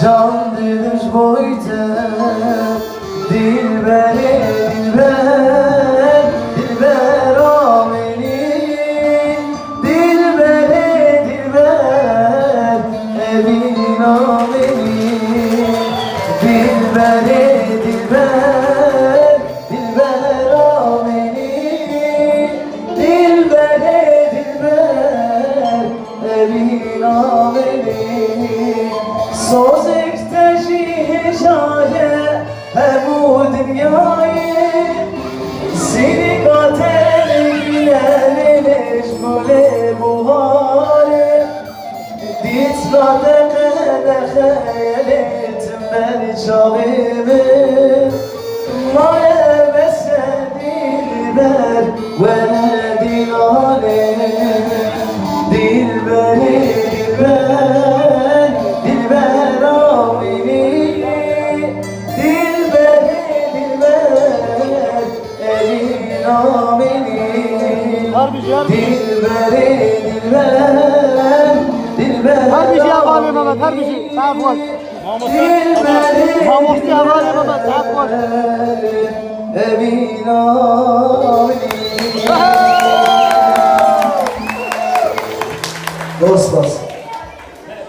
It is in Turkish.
Can dilmiş boyta dilbere dilber dilber ameli dilbere dilber evin ameli dilbere dilber dilber ameli dilbere dilber evin ameli Sozekte şişare bu dünyayı Seni katerine meşgule buharı Ditlade kede hayaletim ben çalımı Male bese dilber ve dilale Dilberi dilber dilber amini dilberi dilber elin amini dilberi dilber dilber Harbici havale Mehmet, harbici. Sağ ol. Mamosti havale Mehmet, sağ ol. Elin amini Dostlar